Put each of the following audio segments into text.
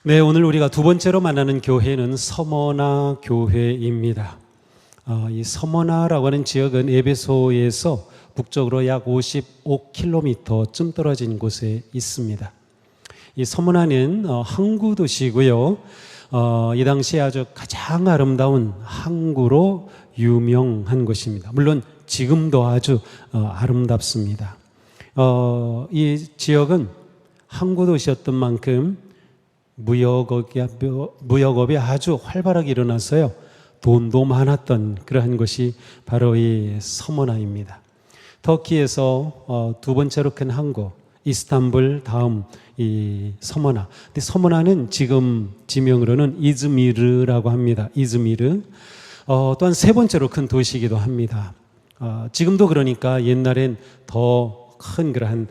네, 오늘 우리가 두 번째로 만나는 교회는 서머나 교회입니다. 이 서머나라고 하는 지역은 에베소에서 북쪽으로 약 55km쯤 떨어진 곳에 있습니다. 이 서머나는 항구 도시고요. 이 당시에 아주 가장 아름다운 항구로 유명한 곳입니다. 물론 지금도 아주 아름답습니다. 이 지역은 항구 도시였던 만큼 무역업이 아주 활발하게 일어나서요. 돈도 많았던 그러한 곳이 바로 이 서머나입니다. 터키에서 두 번째로 큰 항구 이스탄불 다음 이 서머나. 근데 서머나는 지금 지명으로는 이즈미르라고 합니다. 이즈미르. 또한 세 번째로 큰 도시이기도 합니다. 지금도 그러니까 옛날엔 더 큰 그러한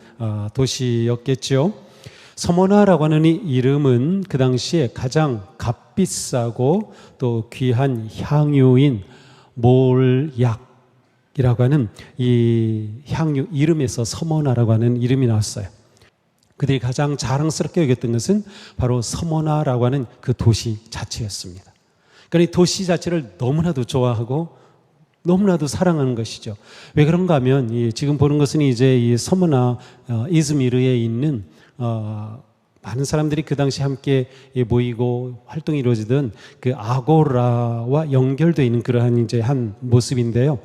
도시였겠죠. 서머나라고 하는 이 이름은 그 당시에 가장 값비싸고 또 귀한 향유인 몰약이라고 하는 이 향유 이름에서 서머나라고 하는 이름이 나왔어요. 그들이 가장 자랑스럽게 여겼던 것은 바로 서머나라고 하는 그 도시 자체였습니다. 그러니까 이 도시 자체를 너무나도 좋아하고 너무나도 사랑하는 것이죠. 왜 그런가 하면 지금 보는 것은 이제 이 서머나 이즈미르에 있는 많은 사람들이 그 당시 함께 모이고 활동이 이루어지던 그 아고라와 연결되어 있는 그러한 이제 한 모습인데요.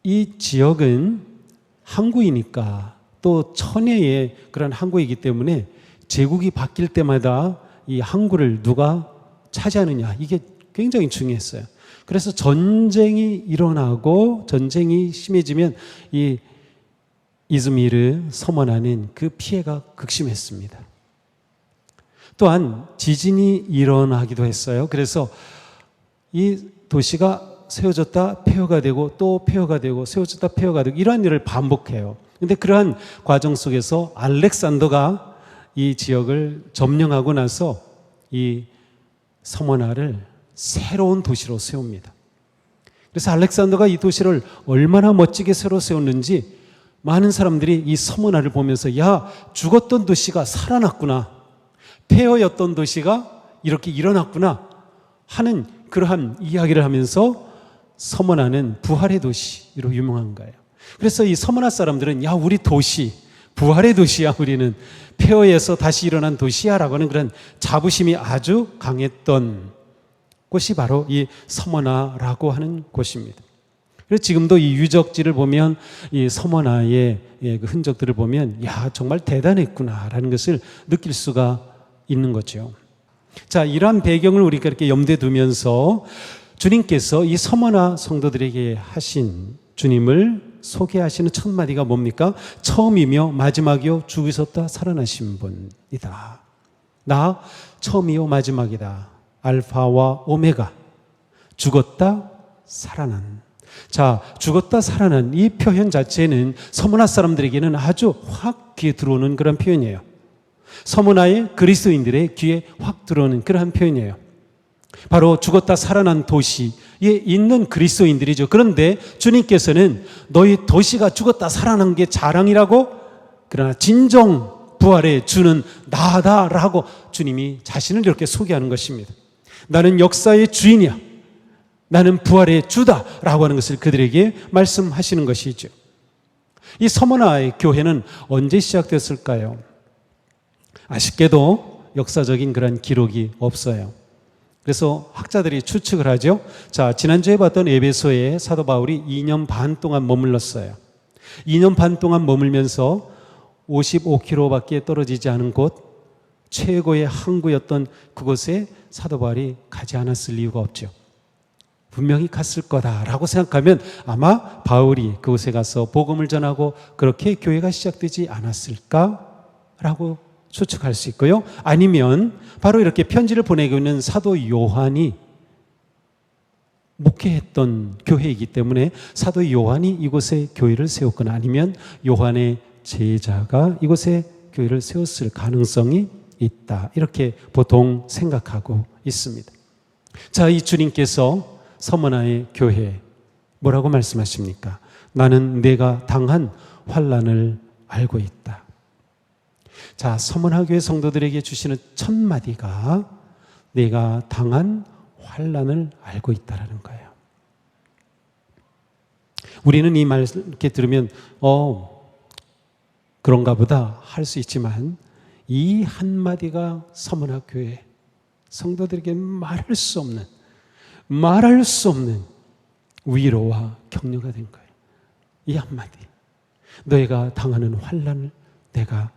이 지역은 항구이니까 또 천혜의 그런 항구이기 때문에 제국이 바뀔 때마다 이 항구를 누가 차지하느냐 이게 굉장히 중요했어요. 그래서 전쟁이 일어나고 전쟁이 심해지면 이 이즈미르 서머나는 그 피해가 극심했습니다. 또한 지진이 일어나기도 했어요. 그래서 이 도시가 세워졌다 폐허가 되고 또 폐허가 되고 세워졌다 폐허가 되고 이러한 일을 반복해요. 그런데 그러한 과정 속에서 알렉산더가 이 지역을 점령하고 나서 이 서머나를 새로운 도시로 세웁니다. 그래서 알렉산더가 이 도시를 얼마나 멋지게 새로 세웠는지 많은 사람들이 이 서머나를 보면서 야, 죽었던 도시가 살아났구나. 폐허였던 도시가 이렇게 일어났구나 하는 그러한 이야기를 하면서 서머나는 부활의 도시로 유명한 거예요. 그래서 이 서머나 사람들은 야, 우리 도시, 부활의 도시야. 우리는 폐허에서 다시 일어난 도시야 라고 하는 그런 자부심이 아주 강했던 곳이 바로 이 서머나라고 하는 곳입니다. 그래서 지금도 이 유적지를 보면 이 서머나의 그 흔적들을 보면 야, 정말 대단했구나라는 것을 느낄 수가 있는 거죠. 자, 이러한 배경을 우리가 이렇게 염두에 두면서 주님께서 이 서머나 성도들에게 하신 주님을 소개하시는 첫 마디가 뭡니까? 처음이며 마지막이요 죽으셨다 살아나신 분이다. 나 처음이요 마지막이다. 알파와 오메가. 죽었다 살아난. 자, 죽었다 살아난 이 표현 자체는 서머나 사람들에게는 아주 확 귀에 들어오는 그런 표현이에요. 서머나의 그리스도인들의 귀에 확 들어오는 그러한 표현이에요. 바로 죽었다 살아난 도시에 있는 그리스도인들이죠. 그런데 주님께서는 너희 도시가 죽었다 살아난 게 자랑이라고, 그러나 진정 부활의 주는 나다라고 주님이 자신을 이렇게 소개하는 것입니다. 나는 역사의 주인이야. 나는 부활의 주다라고 하는 것을 그들에게 말씀하시는 것이죠. 이 서머나의 교회는 언제 시작됐을까요? 아쉽게도 역사적인 그런 기록이 없어요. 그래서 학자들이 추측을 하죠. 자, 지난주에 봤던 에베소에 사도 바울이 2년 반 동안 머물렀어요. 2년 반 동안 머물면서 55km밖에 떨어지지 않은 곳, 최고의 항구였던 그곳에 사도 바울이 가지 않았을 이유가 없죠. 분명히 갔을 거다라고 생각하면 아마 바울이 그곳에 가서 복음을 전하고 그렇게 교회가 시작되지 않았을까라고 추측할 수 있고요. 아니면 바로 이렇게 편지를 보내고 있는 사도 요한이 목회했던 교회이기 때문에 사도 요한이 이곳에 교회를 세웠거나 아니면 요한의 제자가 이곳에 교회를 세웠을 가능성이 있다. 이렇게 보통 생각하고 있습니다. 자, 이 주님께서 서머나의 교회 뭐라고 말씀하십니까? 나는 내가 당한 환난을 알고 있다. 자, 서문화교회 성도들에게 주시는 첫 마디가 내가 당한 환난을 알고 있다라는 거예요. 우리는 이 말 이렇게 들으면 그런가 보다 할 수 있지만 이 한마디가 서문화교회 성도들에게 말할 수 없는 위로와 격려가 된 거예요. 이 한마디. 너희가 당하는 환난을 내가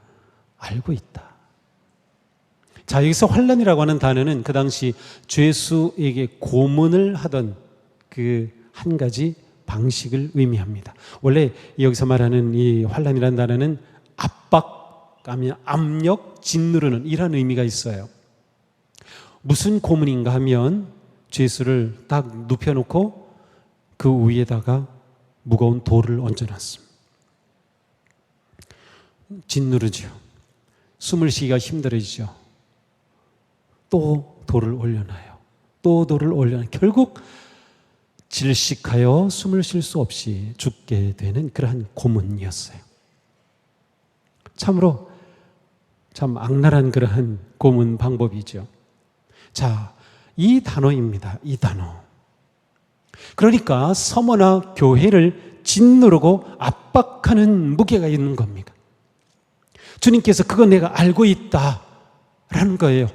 알고 있다. 자, 여기서 환난이라고 하는 단어는 그 당시 죄수에게 고문을 하던 그 한 가지 방식을 의미합니다. 원래 여기서 말하는 이 환난이라는 단어는 압박, 아니면 압력, 짓누르는 이런 의미가 있어요. 무슨 고문인가 하면 죄수를 딱 눕혀놓고 그 위에다가 무거운 돌을 얹어놨습니다. 짓누르죠. 숨을 쉬기가 힘들어지죠. 또 돌을 올려놔요. 또 돌을 올려놔요. 결국 질식하여 숨을 쉴 수 없이 죽게 되는 그러한 고문이었어요. 참으로 참 악랄한 그러한 고문 방법이죠. 자, 이 단어입니다. 이 단어. 그러니까 서머나 교회를 짓누르고 압박하는 무게가 있는 겁니다. 주님께서 그거 내가 알고 있다라는 거예요.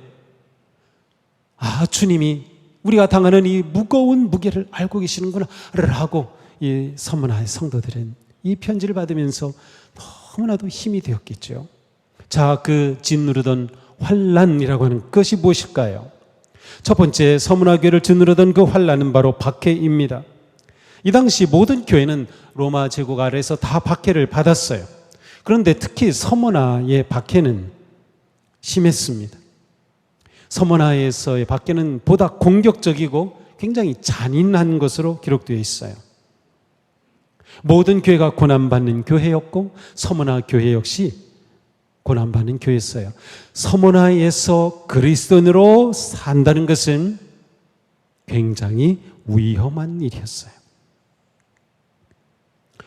아, 주님이 우리가 당하는 이 무거운 무게를 알고 계시는구나 라고 이 서문화의 성도들은 이 편지를 받으면서 너무나도 힘이 되었겠죠. 자, 그 짓누르던 환난이라고 하는 것이 무엇일까요? 첫 번째, 서문화교회를 짓누르던 그 환난은 바로 박해입니다. 이 당시 모든 교회는 로마 제국 아래에서 다 박해를 받았어요. 그런데 특히 서문화의 박해는 심했습니다. 서문화에서의 박해는 보다 공격적이고 굉장히 잔인한 것으로 기록되어 있어요. 모든 교회가 고난받는 교회였고 서문화 교회 역시 고난받는 교회였어요. 서문화에서 그리스도인으로 산다는 것은 굉장히 위험한 일이었어요.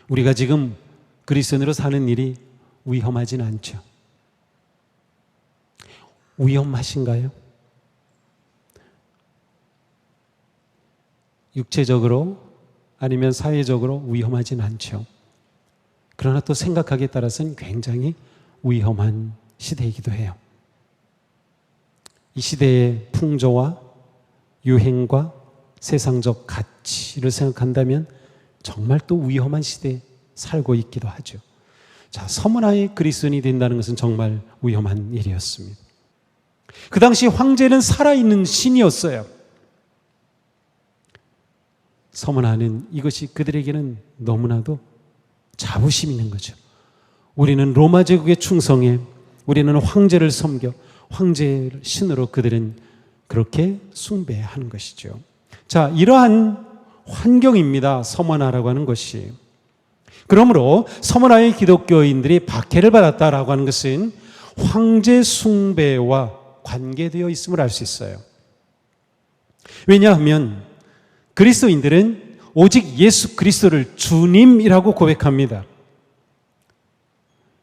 우리가 지금 그리스도인으로 사는 일이 위험하진 않죠. 위험하신가요? 육체적으로 아니면 사회적으로 위험하진 않죠. 그러나 또 생각하기에 따라서는 굉장히 위험한 시대이기도 해요. 이 시대의 풍조와 유행과 세상적 가치를 생각한다면 정말 또 위험한 시대에 살고 있기도 하죠. 자, 서문화의 그리스도인이 된다는 것은 정말 위험한 일이었습니다. 그 당시 황제는 살아있는 신이었어요. 서문화는 이것이 그들에게는 너무나도 자부심 있는 거죠. 우리는 로마 제국에 충성해, 우리는 황제를 섬겨, 황제를 신으로 그들은 그렇게 숭배하는 것이죠. 자, 이러한 환경입니다. 서문화라고 하는 것이. 그러므로 서문화의 기독교인들이 박해를 받았다라고 하는 것은 황제 숭배와 관계되어 있음을 알 수 있어요. 왜냐하면 그리스도인들은 오직 예수 그리스도를 주님이라고 고백합니다.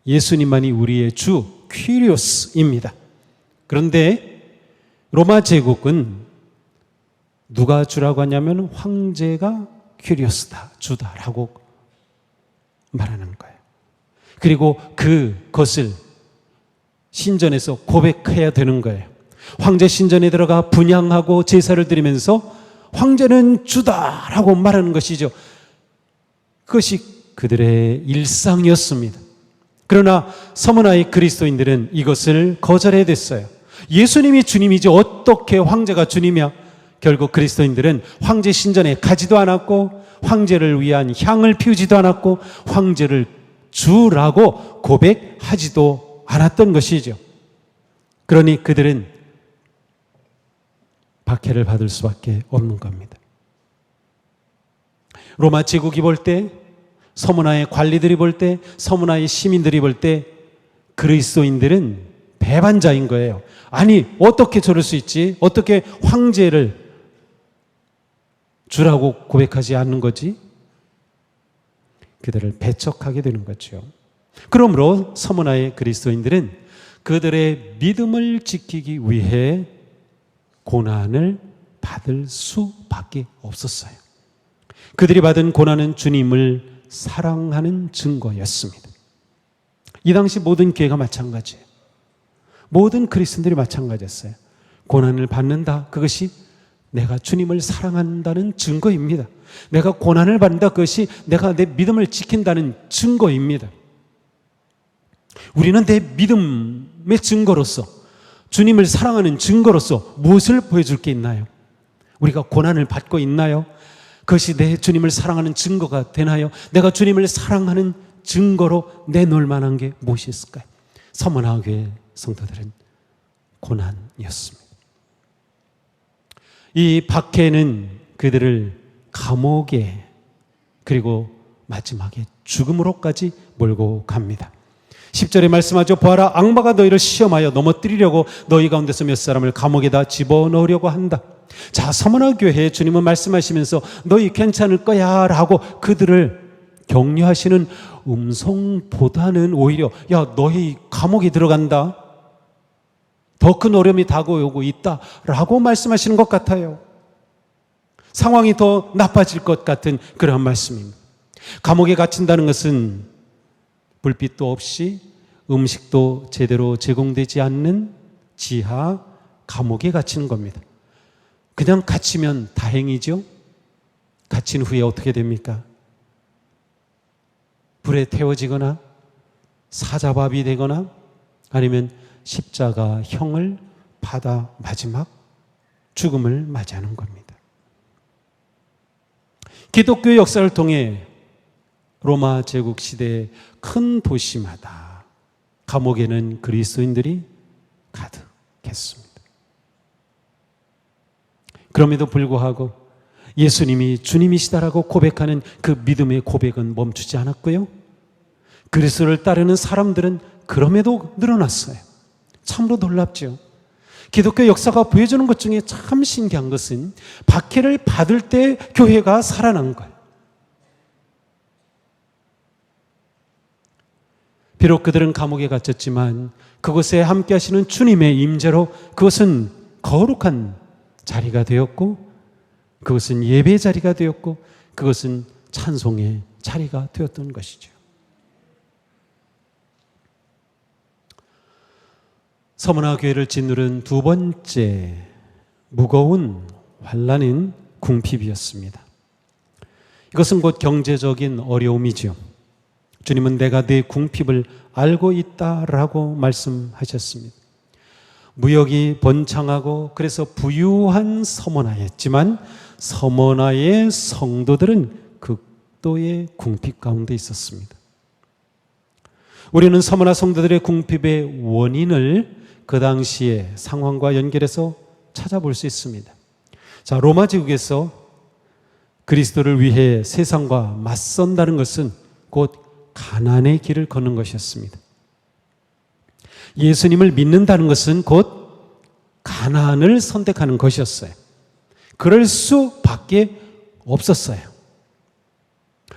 예수님만이 우리의 주 퀴리오스입니다. 그런데 로마 제국은 누가 주라고 하냐면 황제가 퀴리오스다, 주다라고 말하는 거예요. 그리고 그것을 신전에서 고백해야 되는 거예요. 황제 신전에 들어가 분향하고 제사를 드리면서 황제는 주다라고 말하는 것이죠. 그것이 그들의 일상이었습니다. 그러나 서문화의 그리스도인들은 이것을 거절해야 됐어요. 예수님이 주님이지 어떻게 황제가 주님이야? 결국 그리스도인들은 황제 신전에 가지도 않았고 황제를 위한 향을 피우지도 않았고 황제를 주라고 고백하지도 않았던 것이죠. 그러니 그들은 박해를 받을 수밖에 없는 겁니다. 로마 제국이 볼 때, 서문화의 관리들이 볼 때, 서문화의 시민들이 볼 때 그리스도인들은 배반자인 거예요. 아니, 어떻게 저럴 수 있지? 어떻게 황제를 주라고 고백하지 않는 거지? 그들을 배척하게 되는 거죠. 그러므로 서문화의 그리스도인들은 그들의 믿음을 지키기 위해 고난을 받을 수밖에 없었어요. 그들이 받은 고난은 주님을 사랑하는 증거였습니다. 이 당시 모든 교회가 마찬가지예요. 모든 그리스도인들이 마찬가지였어요. 고난을 받는다. 그것이 내가 주님을 사랑한다는 증거입니다. 내가 고난을 받는다. 그것이 내가 내 믿음을 지킨다는 증거입니다. 우리는 내 믿음의 증거로서, 주님을 사랑하는 증거로서 무엇을 보여줄 게 있나요? 우리가 고난을 받고 있나요? 그것이 내 주님을 사랑하는 증거가 되나요? 내가 주님을 사랑하는 증거로 내놓을 만한 게 무엇이 있을까요? 서문화교회 성도들은 고난이었습니다. 이 박해는 그들을 감옥에, 그리고 마지막에 죽음으로까지 몰고 갑니다. 10절에 말씀하죠. 보아라, 악마가 너희를 시험하여 넘어뜨리려고 너희 가운데서 몇 사람을 감옥에다 집어넣으려고 한다. 자, 서문화교회에 주님은 말씀하시면서 너희 괜찮을 거야 라고 그들을 격려하시는 음성보다는 오히려 야, 너희 감옥에 들어간다, 더 큰 어려움이 다가오고 있다 라고 말씀하시는 것 같아요. 상황이 더 나빠질 것 같은 그런 말씀입니다. 감옥에 갇힌다는 것은 불빛도 없이 음식도 제대로 제공되지 않는 지하 감옥에 갇히는 겁니다. 그냥 갇히면 다행이죠. 갇힌 후에 어떻게 됩니까? 불에 태워지거나 사자밥이 되거나 아니면 십자가형을 받아 마지막 죽음을 맞이하는 겁니다. 기독교 역사를 통해 로마 제국 시대의 큰 도시마다 감옥에는 그리스도인들이 가득했습니다. 그럼에도 불구하고 예수님이 주님이시다라고 고백하는 그 믿음의 고백은 멈추지 않았고요. 그리스도를 따르는 사람들은 그럼에도 늘어났어요. 참으로 놀랍죠. 기독교 역사가 보여주는 것 중에 참 신기한 것은 박해를 받을 때 교회가 살아난 거예요. 비록 그들은 감옥에 갇혔지만 그곳에 함께 하시는 주님의 임재로 그것은 거룩한 자리가 되었고, 그것은 예배 자리가 되었고, 그것은 찬송의 자리가 되었던 것이죠. 서문화교회를 짓누른 두 번째 무거운 환난은 궁핍이었습니다. 이것은 곧 경제적인 어려움이죠. 주님은 내가 네 궁핍을 알고 있다라고 말씀하셨습니다. 무역이 번창하고 그래서 부유한 서문화였지만 서문화의 성도들은 극도의 궁핍 가운데 있었습니다. 우리는 서문화 성도들의 궁핍의 원인을 그 당시의 상황과 연결해서 찾아볼 수 있습니다. 자, 로마 제국에서 그리스도를 위해 세상과 맞선다는 것은 곧 가난의 길을 걷는 것이었습니다. 예수님을 믿는다는 것은 곧 가난을 선택하는 것이었어요. 그럴 수밖에 없었어요.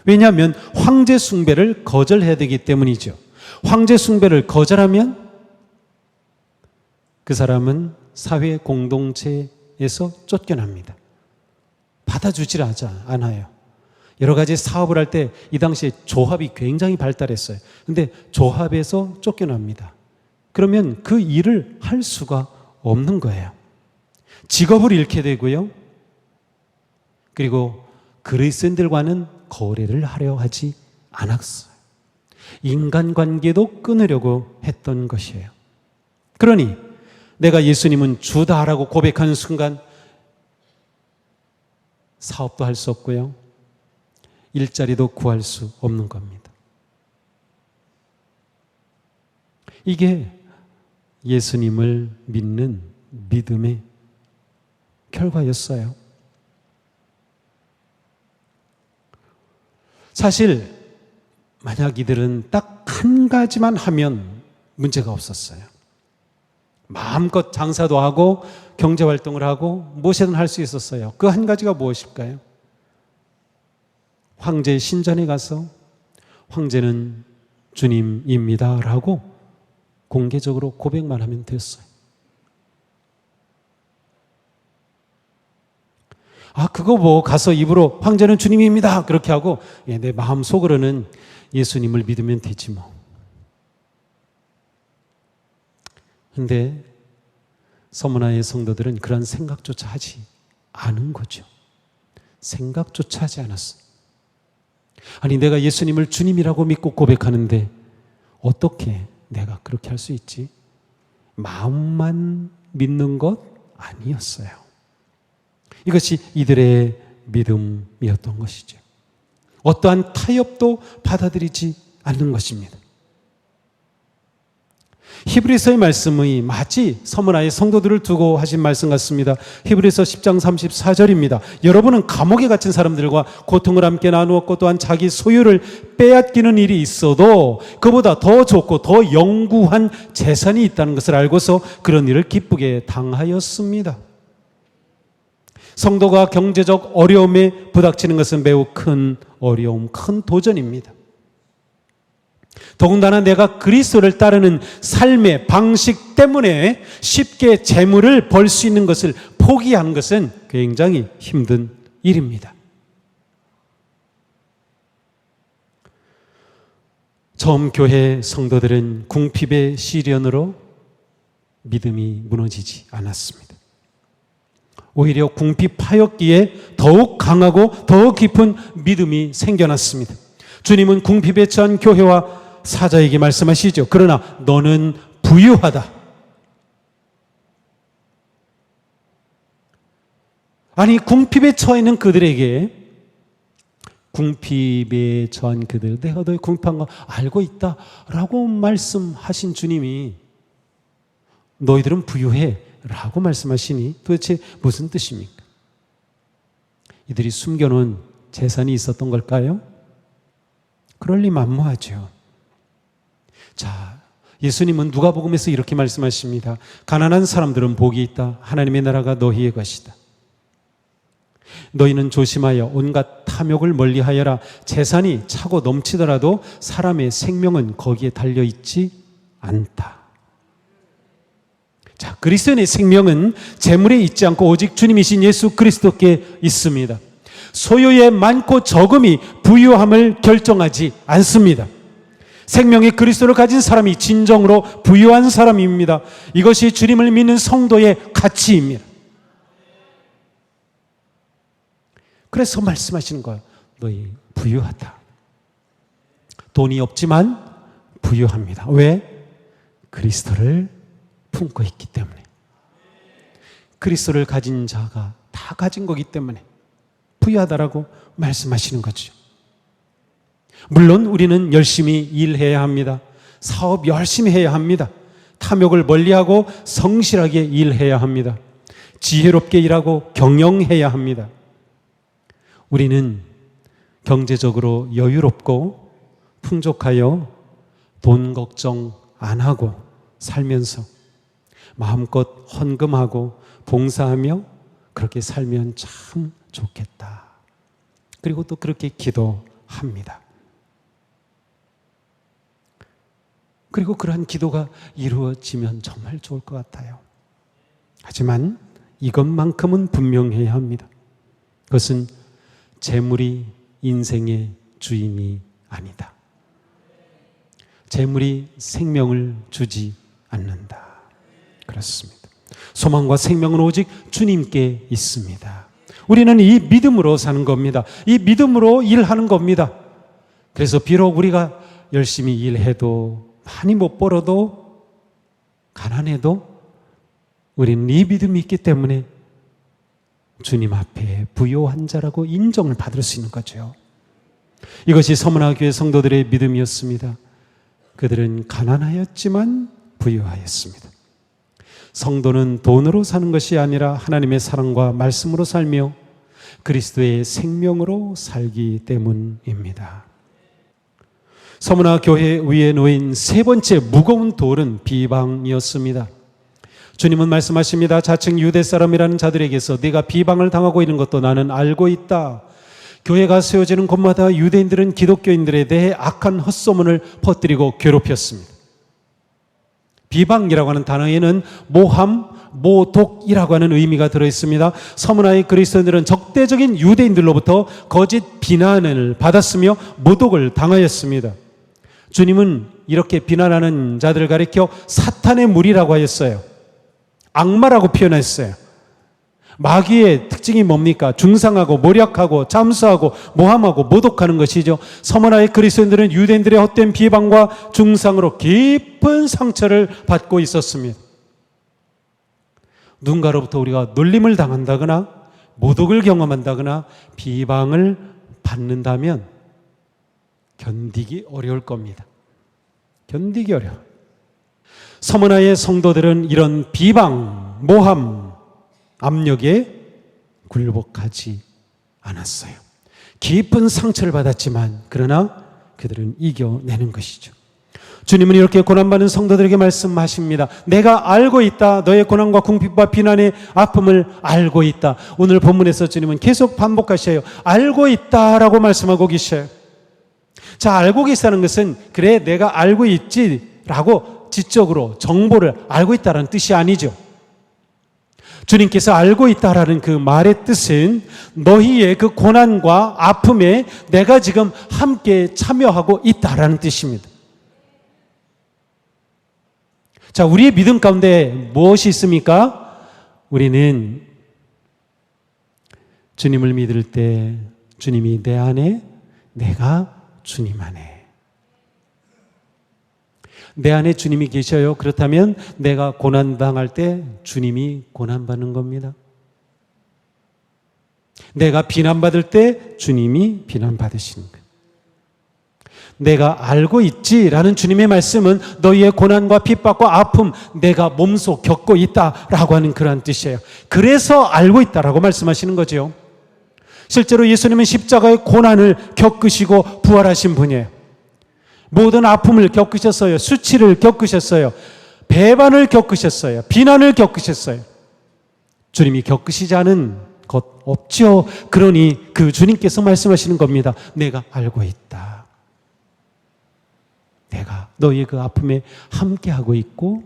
왜냐하면 황제 숭배를 거절해야 되기 때문이죠. 황제 숭배를 거절하면 그 사람은 사회 공동체에서 쫓겨납니다. 받아주질 않아요. 여러 가지 사업을 할 때 이 당시에 조합이 굉장히 발달했어요. 근데 조합에서 쫓겨납니다. 그러면 그 일을 할 수가 없는 거예요. 직업을 잃게 되고요. 그리고 그리스도인들과는 거래를 하려 하지 않았어요. 인간관계도 끊으려고 했던 것이에요. 그러니 내가 예수님은 주다라고 고백하는 순간 사업도 할 수 없고요. 일자리도 구할 수 없는 겁니다. 이게 예수님을 믿는 믿음의 결과였어요. 사실 만약 이들은 딱 한 가지만 하면 문제가 없었어요. 마음껏 장사도 하고 경제활동을 하고 무엇이든 할 수 있었어요. 그 한 가지가 무엇일까요? 황제 신전에 가서 황제는 주님입니다 라고 공개적으로 고백만 하면 됐어요. 그거 뭐 가서 입으로 황제는 주님입니다 그렇게 하고 내 마음속으로는 예수님을 믿으면 되지 뭐. 근데 서문화의 성도들은 그런 생각조차 하지 않은 거죠. 생각조차 하지 않았어. 아니 내가 예수님을 주님이라고 믿고 고백하는데 어떻게 내가 그렇게 할 수 있지? 마음만 믿는 것 아니었어요. 이것이 이들의 믿음이었던 것이죠. 어떠한 타협도 받아들이지 않는 것입니다. 히브리서의 말씀이 마치 서문화의 성도들을 두고 하신 말씀 같습니다. 히브리서 10장 34절입니다. 여러분은 감옥에 갇힌 사람들과 고통을 함께 나누었고 또한 자기 소유를 빼앗기는 일이 있어도 그보다 더 좋고 더 영구한 재산이 있다는 것을 알고서 그런 일을 기쁘게 당하였습니다. 성도가 경제적 어려움에 부닥치는 것은 매우 큰 어려움, 큰 도전입니다. 더군다나 내가 그리스도를 따르는 삶의 방식 때문에 쉽게 재물을 벌 수 있는 것을 포기하는 것은 굉장히 힘든 일입니다. 처음 교회 성도들은 궁핍의 시련으로 믿음이 무너지지 않았습니다. 오히려 궁핍하였기에 더욱 강하고 더욱 깊은 믿음이 생겨났습니다. 주님은 궁핍에 처한 교회와 사자에게 말씀하시죠. 그러나 너는 부유하다. 아니 궁핍에 처해 있는 그들에게 궁핍에 처한 그들, 내가 너의 궁핍한 거 알고 있다 라고 말씀하신 주님이 너희들은 부유해 라고 말씀하시니 도대체 무슨 뜻입니까? 이들이 숨겨놓은 재산이 있었던 걸까요? 그럴 리 만무하죠. 자, 예수님은 누가복음에서 이렇게 말씀하십니다. 가난한 사람들은 복이 있다. 하나님의 나라가 너희의 것이다. 너희는 조심하여 온갖 탐욕을 멀리하여라. 재산이 차고 넘치더라도 사람의 생명은 거기에 달려있지 않다. 자, 그리스도인의 생명은 재물에 있지 않고 오직 주님이신 예수 그리스도께 있습니다. 소유의 많고 적음이 부유함을 결정하지 않습니다. 생명의 그리스도를 가진 사람이 진정으로 부유한 사람입니다. 이것이 주님을 믿는 성도의 가치입니다. 그래서 말씀하시는 거예요. 너희 부유하다. 돈이 없지만 부유합니다. 왜? 그리스도를 품고 있기 때문에. 그리스도를 가진 자가 다 가진 거기 때문에 부유하다라고 말씀하시는 거죠. 물론 우리는 열심히 일해야 합니다. 사업 열심히 해야 합니다. 탐욕을 멀리하고 성실하게 일해야 합니다. 지혜롭게 일하고 경영해야 합니다. 우리는 경제적으로 여유롭고 풍족하여 돈 걱정 안 하고 살면서 마음껏 헌금하고 봉사하며 그렇게 살면 참 좋겠다. 그리고 또 그렇게 기도합니다. 그리고 그러한 기도가 이루어지면 정말 좋을 것 같아요. 하지만 이것만큼은 분명해야 합니다. 그것은 재물이 인생의 주인이 아니다. 재물이 생명을 주지 않는다. 그렇습니다. 소망과 생명은 오직 주님께 있습니다. 우리는 이 믿음으로 사는 겁니다. 이 믿음으로 일하는 겁니다. 그래서 비록 우리가 열심히 일해도 많이 못 벌어도 가난해도 우리는 이 믿음이 있기 때문에 주님 앞에 부요한 자라고 인정을 받을 수 있는 거죠. 이것이 서문화교회 성도들의 믿음이었습니다. 그들은 가난하였지만 부유하였습니다. 성도는 돈으로 사는 것이 아니라 하나님의 사랑과 말씀으로 살며 그리스도의 생명으로 살기 때문입니다. 서문화 교회 위에 놓인 세 번째 무거운 돌은 비방이었습니다. 주님은 말씀하십니다. 자칭 유대 사람이라는 자들에게서 네가 비방을 당하고 있는 것도 나는 알고 있다. 교회가 세워지는 곳마다 유대인들은 기독교인들에 대해 악한 헛소문을 퍼뜨리고 괴롭혔습니다. 비방이라고 하는 단어에는 모함, 모독이라고 하는 의미가 들어있습니다. 서문화의 그리스도인들은 적대적인 유대인들로부터 거짓 비난을 받았으며 모독을 당하였습니다. 주님은 이렇게 비난하는 자들을 가리켜 사탄의 무리라고 하였어요. 악마라고 표현했어요. 마귀의 특징이 뭡니까? 중상하고 모략하고 잠수하고 모함하고 모독하는 것이죠. 서문화의 그리스도인들은 유대인들의 헛된 비방과 중상으로 깊은 상처를 받고 있었습니다. 누군가로부터 우리가 놀림을 당한다거나 모독을 경험한다거나 비방을 받는다면 견디기 어려울 겁니다. 견디기 어려워. 서문화의 성도들은 이런 비방, 모함, 압력에 굴복하지 않았어요. 깊은 상처를 받았지만 그러나 그들은 이겨내는 것이죠. 주님은 이렇게 고난받는 성도들에게 말씀하십니다. 내가 알고 있다. 너의 고난과 궁핍과 비난의 아픔을 알고 있다. 오늘 본문에서 주님은 계속 반복하셔요. 알고 있다라고 말씀하고 계셔요. 자, 알고 계시다는 것은 그래 내가 알고 있지라고 지적으로 정보를 알고 있다는 뜻이 아니죠. 주님께서 알고 있다라는 그 말의 뜻은 너희의 그 고난과 아픔에 내가 지금 함께 참여하고 있다라는 뜻입니다. 자, 우리의 믿음 가운데 무엇이 있습니까? 우리는 주님을 믿을 때 주님이 내 안에, 내가 주님 안에. 내 안에 주님이 계셔요. 그렇다면 내가 고난당할 때 주님이 고난받는 겁니다. 내가 비난받을 때 주님이 비난받으시는 거예요. 내가 알고 있지라는 주님의 말씀은 너희의 고난과 핍박과 아픔 내가 몸소 겪고 있다라고 하는 그러한 뜻이에요. 그래서 알고 있다라고 말씀하시는 거죠. 실제로 예수님은 십자가의 고난을 겪으시고 부활하신 분이에요. 모든 아픔을 겪으셨어요. 수치를 겪으셨어요. 배반을 겪으셨어요. 비난을 겪으셨어요. 주님이 겪으시지 않은 것 없죠. 그러니 그 주님께서 말씀하시는 겁니다. 내가 알고 있다. 내가 너희의 그 아픔에 함께하고 있고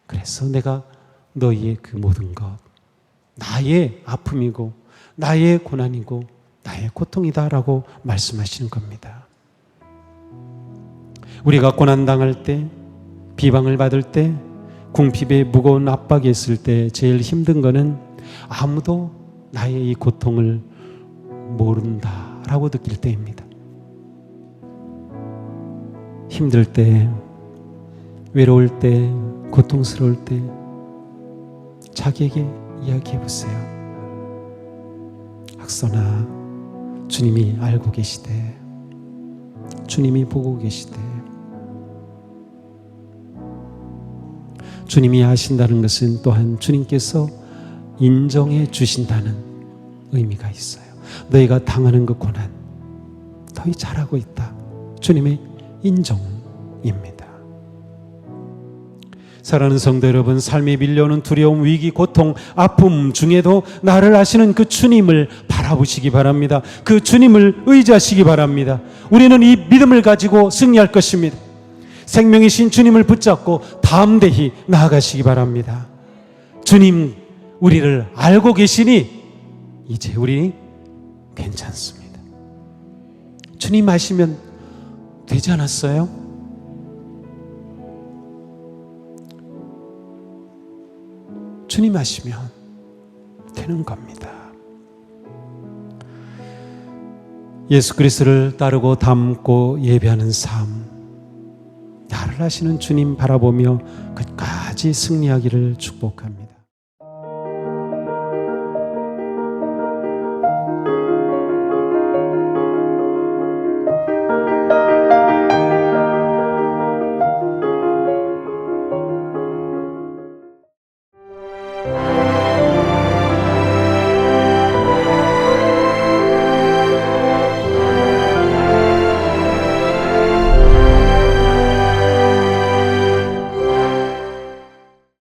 그래서 내가 너희의 그 모든 것 나의 아픔이고 나의 고난이고 나의 고통이다라고 말씀하시는 겁니다. 우리가 고난당할 때, 비방을 받을 때, 궁핍의 무거운 압박이 있을 때 제일 힘든 거는 아무도 나의 이 고통을 모른다라고 느낄 때입니다. 힘들 때, 외로울 때, 고통스러울 때 자기에게 이야기해 보세요. 학선아, 주님이 알고 계시되 주님이 보고 계시되 주님이 아신다는 것은 또한 주님께서 인정해 주신다는 의미가 있어요. 너희가 당하는 그 고난 너희 잘하고 있다. 주님의 인정입니다. 사랑하는 성도 여러분, 삶에 밀려오는 두려움, 위기, 고통, 아픔 중에도 나를 아시는 그 주님을 바라보시기 바랍니다. 그 주님을 의지하시기 바랍니다. 우리는 이 믿음을 가지고 승리할 것입니다. 생명이신 주님을 붙잡고 담대히 나아가시기 바랍니다. 주님 우리를 알고 계시니 이제 우리 괜찮습니다. 주님 아시면 되지 않았어요? 주님 아시면 되는 겁니다. 예수 그리스도를 따르고 닮고 예배하는 삶, 나를 아시는 주님 바라보며 끝까지 승리하기를 축복합니다.